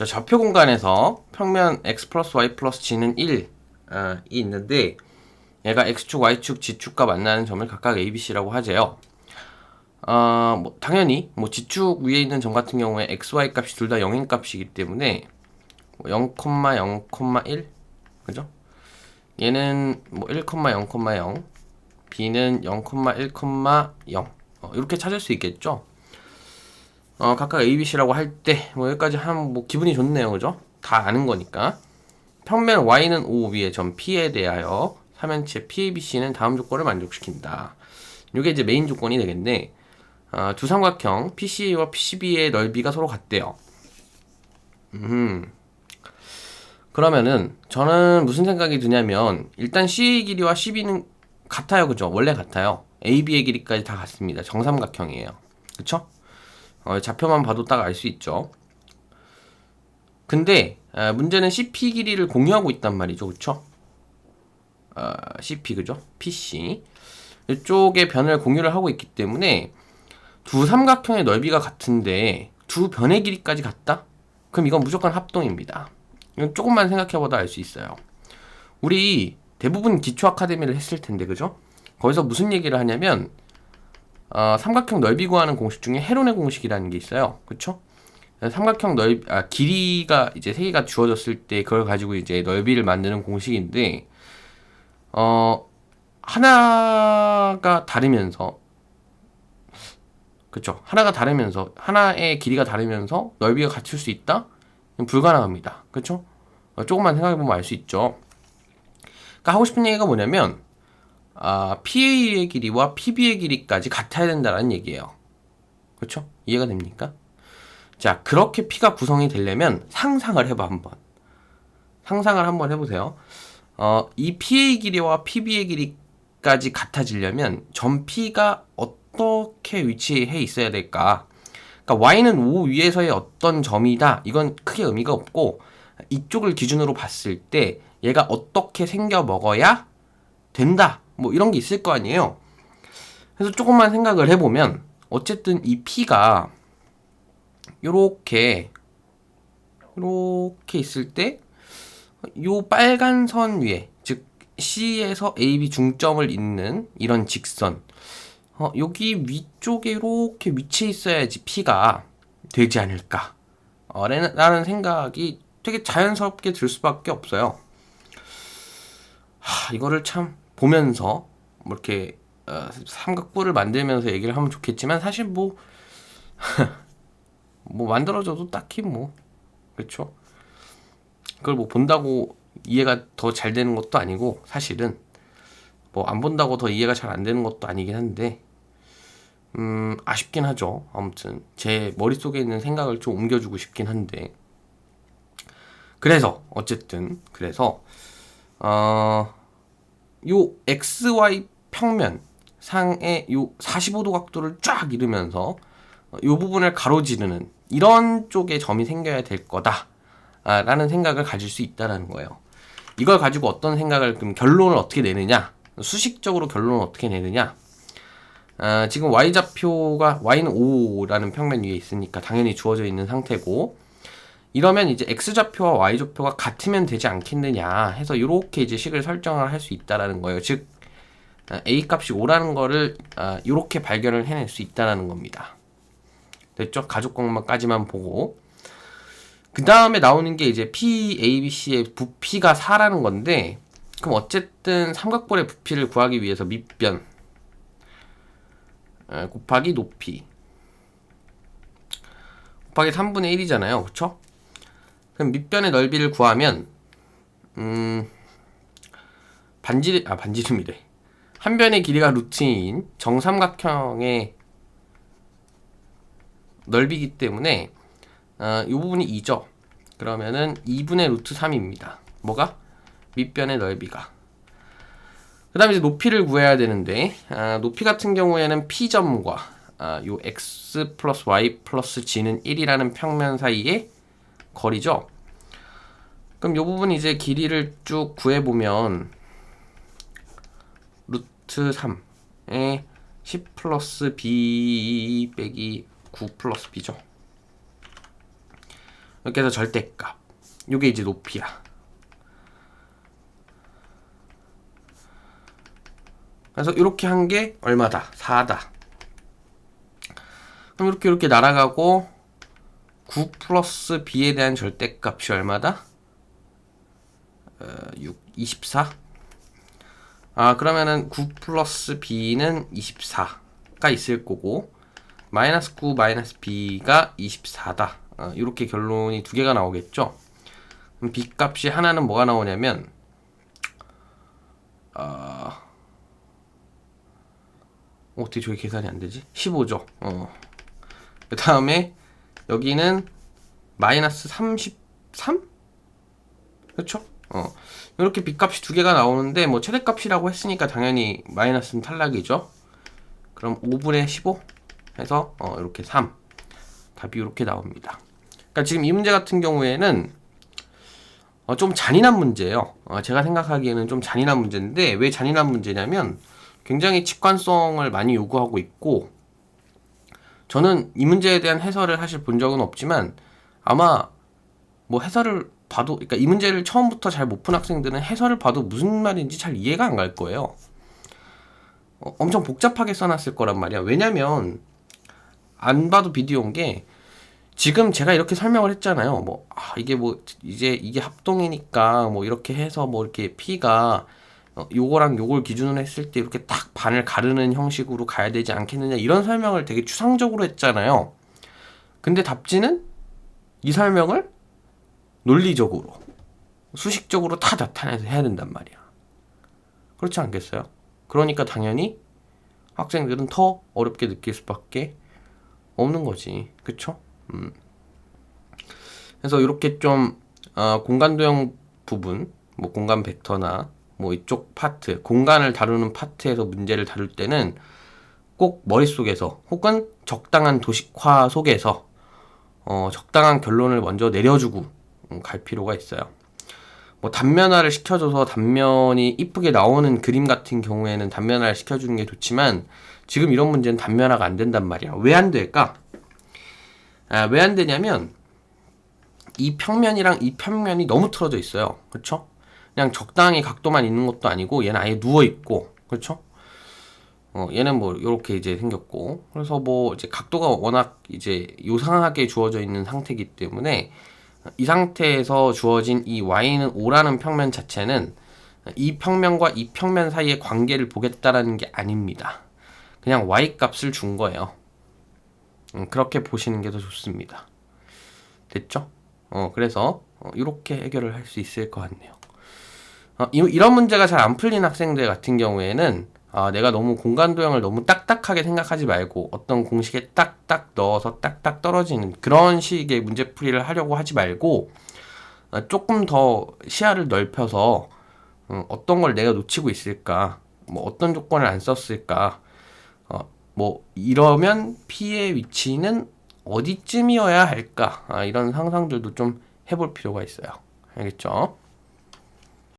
자, 좌표 공간에서 평면 x 플러스 y 플러스 g는 1이 있는데 얘가 x축, y축, g축과 만나는 점을 각각 a, b, c라고 하재요. 뭐 당연히 뭐 g축 위에 있는 점 같은 경우에 x, y 값이 둘 다 0인 값이기 때문에 0,0,1 그죠? 얘는 뭐 1,0,0, b는 0,1,0 이렇게 찾을 수 있겠죠? 각각 a, b, c라고 할 때 뭐 여기까지 하면 뭐 기분이 좋네요, 그죠? 다 아는 거니까. 평면 y는 5 위의 점 p에 대하여 삼연체 PABC는 다음 조건을 만족시킨다. 이게 이제 메인 조건이 되겠네. 두 삼각형 PCA와 PCB의 넓이가 서로 같대요. 그러면은 저는 무슨 생각이 드냐면 일단 CA의 길이와 CB는 같아요, 그죠? 원래 같아요. AB의 길이까지 다 같습니다. 정삼각형이에요. 그쵸? 좌표만 봐도 딱 알 수 있죠. 근데 문제는 CP 길이를 공유하고 있단 말이죠, 그쵸? CP 그죠? PC 이쪽에 변을 공유를 하고 있기 때문에 두 삼각형의 넓이가 같은데 두 변의 길이까지 같다? 그럼 이건 무조건 합동입니다. 이건 조금만 생각해보다 알 수 있어요. 우리 대부분 기초 아카데미를 했을 텐데 그죠? 거기서 무슨 얘기를 하냐면 삼각형 넓이 구하는 공식 중에 헤론의 공식이라는 게 있어요. 그쵸? 삼각형 길이가 이제 세 개가 주어졌을 때 그걸 가지고 이제 넓이를 만드는 공식인데 하나가 다르면서 그쵸? 하나가 다르면서 하나의 길이가 다르면서 넓이가 같을 수 있다? 불가능합니다. 그쵸? 조금만 생각해보면 알 수 있죠. 그러니까 하고 싶은 얘기가 뭐냐면 PA의 길이와 PB의 길이까지 같아야 된다는 얘기예요. 그쵸? 이해가 됩니까? 자, 그렇게 P가 구성이 되려면 상상을 해봐 한번. 상상을 한번 해보세요. 이 PA 길이와 PB의 길이까지 같아지려면 점 P가 어떻게 위치해 있어야 될까? 그러니까 Y는 O 위에서의 어떤 점이다. 이건 크게 의미가 없고 이쪽을 기준으로 봤을 때 얘가 어떻게 생겨 먹어야 된다. 뭐 이런 게 있을 거 아니에요. 그래서 조금만 생각을 해보면 어쨌든 이 P가 요렇게 있을 때 요 빨간 선 위에 즉 C에서 AB 중점을 잇는 이런 직선 여기 위쪽에 이렇게 위치해 있어야지 P가 되지 않을까 라는 생각이 되게 자연스럽게 들 수밖에 없어요. 이거를 참 보면서 뭐 이렇게 삼각부를 만들면서 얘기를 하면 좋겠지만 사실 뭐 만들어져도 딱히 뭐 그렇죠. 그걸 뭐 본다고 이해가 더 잘 되는 것도 아니고 사실은 뭐 안 본다고 더 이해가 잘 안 되는 것도 아니긴 한데 아쉽긴 하죠. 아무튼 제 머릿속에 있는 생각을 좀 옮겨주고 싶긴 한데 그래서 어쨌든 요 XY 평면 상의 요 45도 각도를 쫙 이루면서 요 부분을 가로지르는 이런 쪽에 점이 생겨야 될 거다 라는 생각을 가질 수 있다는 거예요. 이걸 가지고 어떤 생각을 그럼 결론을 어떻게 내느냐 수식적으로 결론을 어떻게 내느냐 지금 Y좌표가 Y는 5라는 평면 위에 있으니까 당연히 주어져 있는 상태고 이러면 이제 X좌표와 Y좌표가 같으면 되지 않겠느냐 해서 이렇게 이제 식을 설정을 할 수 있다라는 거예요. 즉 A 값이 5라는 거를 이렇게 발견을 해낼 수 있다라는 겁니다. 됐죠? 가족공만까지만 보고 그 다음에 나오는 게 이제 P, A, B, C의 부피가 4라는 건데 그럼 어쨌든 삼각볼의 부피를 구하기 위해서 밑변 곱하기 높이 곱하기 3분의 1이잖아요. 그쵸? 그럼 밑변의 넓이를 구하면 반지름이래. 한 변의 길이가 루트인 정삼각형의 넓이기 때문에 이 부분이 2죠. 그러면은 2분의 루트 3입니다. 뭐가? 밑변의 넓이가. 그 다음에 이제 높이를 구해야 되는데 높이 같은 경우에는 P점과 요 X 플러스 Y 플러스 G는 1이라는 평면 사이의 거리죠. 그럼 요 부분 이제 길이를 쭉 구해보면 루트 3에 10 플러스 B 빼기 9 플러스 B죠. 이렇게 해서 절대값. 요게 이제 높이야. 그래서 이렇게 한 게 얼마다? 4다. 그럼 이렇게 날아가고 9 플러스 b에 대한 절대값이 얼마다? 24. 그러면은 9 플러스 b는 24가 있을 거고 마이너스 9 마이너스 b가 24다. 이렇게 결론이 두 개가 나오겠죠. 그럼 b 값이 하나는 뭐가 나오냐면 어떻게 저게 계산이 안 되지? 15죠. 그 다음에 여기는 마이너스 33? 그렇죠? 이렇게 b값이 두 개가 나오는데 뭐 최대값이라고 했으니까 당연히 마이너스는 탈락이죠. 그럼 5분의 15 해서 이렇게 3. 답이 이렇게 나옵니다. 그러니까 지금 이 문제 같은 경우에는 좀 잔인한 문제예요. 제가 생각하기에는 좀 잔인한 문제인데 왜 잔인한 문제냐면 굉장히 직관성을 많이 요구하고 있고 저는 이 문제에 대한 해설을 사실 본 적은 없지만 아마 뭐 해설을 봐도 그러니까 이 문제를 처음부터 잘 못 푼 학생들은 해설을 봐도 무슨 말인지 잘 이해가 안 갈 거예요. 엄청 복잡하게 써놨을 거란 말이야. 왜냐면 안 봐도 비디오인 게 지금 제가 이렇게 설명을 했잖아요. 이게 이제 이게 합동이니까 뭐 이렇게 해서 뭐 이렇게 P가 요거랑 요걸 기준으로 했을 때 이렇게 딱 반을 가르는 형식으로 가야 되지 않겠느냐 이런 설명을 되게 추상적으로 했잖아요. 근데 답지는 이 설명을 논리적으로 수식적으로 다 나타내서 해야 된단 말이야. 그렇지 않겠어요? 그러니까 당연히 학생들은 더 어렵게 느낄 수밖에 없는 거지. 그쵸? 그래서 이렇게 좀 공간도형 부분, 뭐 공간 벡터나 뭐 이쪽 파트, 공간을 다루는 파트에서 문제를 다룰 때는 꼭 머릿속에서 혹은 적당한 도식화 속에서 적당한 결론을 먼저 내려주고 갈 필요가 있어요. 뭐 단면화를 시켜줘서 단면이 이쁘게 나오는 그림 같은 경우에는 단면화를 시켜주는 게 좋지만 지금 이런 문제는 단면화가 안 된단 말이야. 왜 안 될까? 왜 안 되냐면 이 평면이랑 이 평면이 너무 틀어져 있어요. 그쵸? 그냥 적당히 각도만 있는 것도 아니고 얘는 아예 누워 있고, 그렇죠? 얘는 뭐 이렇게 이제 생겼고, 그래서 뭐 이제 각도가 워낙 이제 요상하게 주어져 있는 상태이기 때문에 이 상태에서 주어진 이 y는 5라는 평면 자체는 이 평면과 이 평면 사이의 관계를 보겠다라는 게 아닙니다. 그냥 y 값을 준 거예요. 그렇게 보시는 게 더 좋습니다. 됐죠? 그래서 이렇게 해결을 할 수 있을 것 같네요. 이런 문제가 잘 안 풀린 학생들 같은 경우에는 내가 너무 공간도형을 너무 딱딱하게 생각하지 말고 어떤 공식에 딱딱 넣어서 딱딱 떨어지는 그런 식의 문제풀이를 하려고 하지 말고 조금 더 시야를 넓혀서 어떤 걸 내가 놓치고 있을까, 뭐 어떤 조건을 안 썼을까, 뭐 이러면 P의 위치는 어디쯤이어야 할까, 이런 상상들도 좀 해볼 필요가 있어요. 알겠죠?